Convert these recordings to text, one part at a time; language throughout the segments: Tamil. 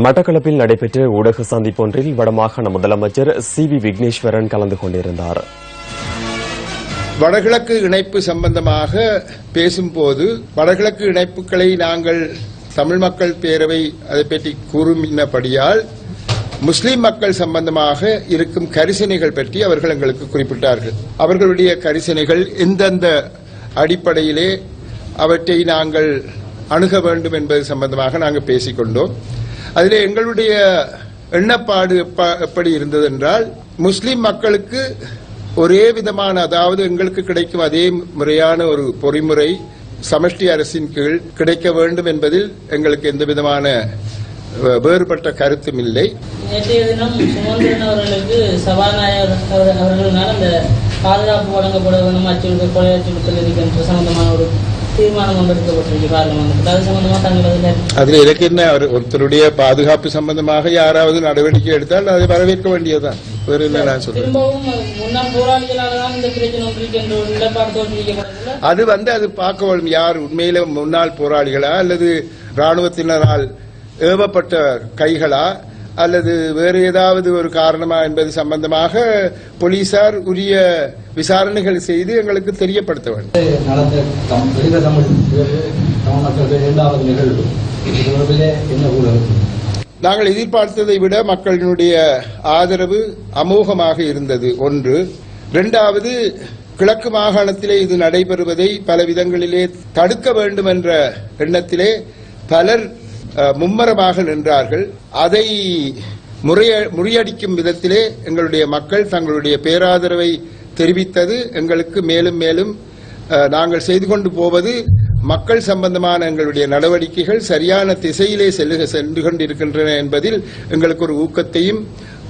மட்டக்களப்பில் நடைபெற்ற ஊடக சந்திப்பொன்றில் வடமாகாண முதலமைச்சர் சி.வி. விக்னேஸ்வரன் கலந்து கொண்டிருந்தார். வடகிழக்கு இணைப்பு சம்பந்தமாக பேசும்போது வடகிழக்கு இணைப்புகளை நாங்கள் தமிழ் மக்கள் பேரவை அதை பற்றி கூறுமினபடியால் முஸ்லிம் மக்கள் சம்பந்தமாக இருக்கும் கரிசனைகள் பற்றி அவர்கள் எங்களுக்கு குறிப்பிட்டார்கள். அவர்களுடைய கரிசனைகள் எந்தெந்த அடிப்படையிலே அவற்றை நாங்கள் அணுக வேண்டும் என்பது சம்பந்தமாக நாங்கள் பேசிக்கொண்டோம். அதிலே எங்களுடைய எண்ணப்பாடு எப்படி இருந்தது என்றால், முஸ்லிம் மக்களுக்கு ஒரே விதமான, அதாவது எங்களுக்கு கிடைக்கும் அதே முறையான ஒரு பொறிமுறை சமஷ்டி அரசின் கீழ் கிடைக்க வேண்டும் என்பதில் எங்களுக்கு எந்த விதமான வேறுபட்ட கருத்தும் இல்லை. நேற்றைய தினம் சுமந்திரன் அவர்களுக்கு சபாநாயகர் அவர்களால் அந்த பாதுகாப்பு வழங்கப்பட வேண்டும், கொலை அச்சுறுத்தல் இருக்கின்ற சம்பந்தமான ஒரு தீர்மானம் கொண்டிருக்கப்பட்டிருக்கு பார்லிமெண்ட். அது சம்பந்தமாக தங்களது அதில் எனக்கு என்ன, ஒருத்தருடைய பாதுகாப்பு சம்பந்தமாக யாராவது நடவடிக்கை எடுத்தால் அதை வரவேற்க வேண்டியதுதான். வேறு என்ன நான் சொல்றேன். திரும்பவும் முன்னாள் போராளிகளால் தான் இந்த பிரச்சனை ஒன்றிருக்கின்ற ஒரு நிலைப்பாடு தோற்றுவிக்கப்படவில்லை. அது பார்க்க வேண்டும், யார் உண்மையில முன்னாள் போராளிகளா அல்லது ராணுவத்தினரால் ஏவப்பட்ட கைகளா அல்லது வேறு ஏதாவது ஒரு காரணமா என்பது சம்பந்தமாக போலீசார் உரிய விசாரணைகள் செய்து எங்களுக்கு தெரியப்படுத்த வேண்டும். நாங்கள் எதிர்பார்த்ததை விட மக்களினுடைய ஆதரவு அமோகமாக இருந்தது. ஒன்று. இரண்டாவது, கிழக்கு மாகாணத்திலே இது நடைபெறுவதை பல விதங்களிலே தடுக்க வேண்டும் என்ற எண்ணத்திலே பலர் மும்மரமாக நின்றார்கள். அதை முறியடிக்கும் விதத்திலே எங்களுடைய மக்கள் தங்களுடைய பேராதரவை தெரிவித்தது எங்களுக்கு மேலும் மேலும் நாங்கள் செய்து கொண்டு போவது மக்கள் சம்பந்தமான எங்களுடைய நடவடிக்கைகள் சரியான திசையிலே சென்று கொண்டிருக்கின்றன என்பதில் எங்களுக்கு ஒரு ஊக்கத்தையும்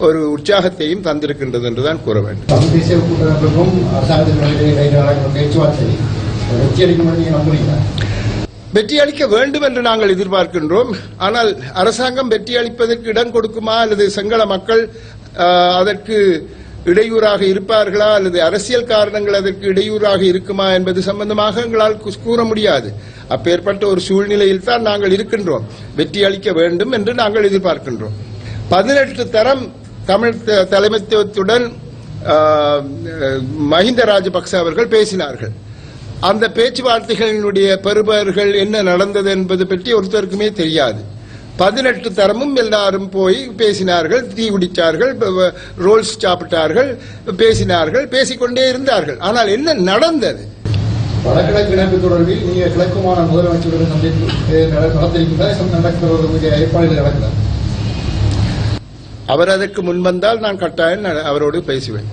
ஒரு உற்சாகத்தையும் தந்திருக்கின்றது என்றுதான் கூற வேண்டும். வெற்றி அளிக்க வேண்டும் என்று நாங்கள் எதிர்பார்க்கின்றோம். ஆனால் அரசாங்கம் வெற்றி அளிப்பதற்கு இடம் கொடுக்குமா அல்லது சிங்கள மக்கள் அதற்கு இடையூறாக இருப்பார்களா அல்லது அரசியல் காரணங்கள் அதற்கு இடையூறாக இருக்குமா என்பது சம்பந்தமாக எங்களால் கூற முடியாது. அப்பேற்பட்ட ஒரு சூழ்நிலையில் தான் நாங்கள் இருக்கின்றோம். வெற்றி அளிக்க வேண்டும் என்று நாங்கள் எதிர்பார்க்கின்றோம். 18 தரம் தமிழ் தலைமைத்துவத்துடன் மஹிந்த ராஜபக்ச அவர்கள் பேசினார்கள். அந்த பேச்சுவார்த்தைகளினுடைய பெறுபவர்கள் என்ன நடந்தது என்பது பற்றி ஒருத்தருக்குமே தெரியாது. 18 தரமும் எல்லாரும் போய் பேசினார்கள், தீ குடித்தார்கள், ரோல்ஸ் சாப்பிட்டார்கள், பேசினார்கள், பேசிக்கொண்டே இருந்தார்கள். ஆனால் என்ன நடந்தது? வடகிழக்கு இணைப்பு தொடர்பில் நீங்கள் கிழக்குமான முதலமைச்சருடன் அவர் அதற்கு முன்வந்தால் நான் கட்டாயம் அவரோடு பேசுவேன்.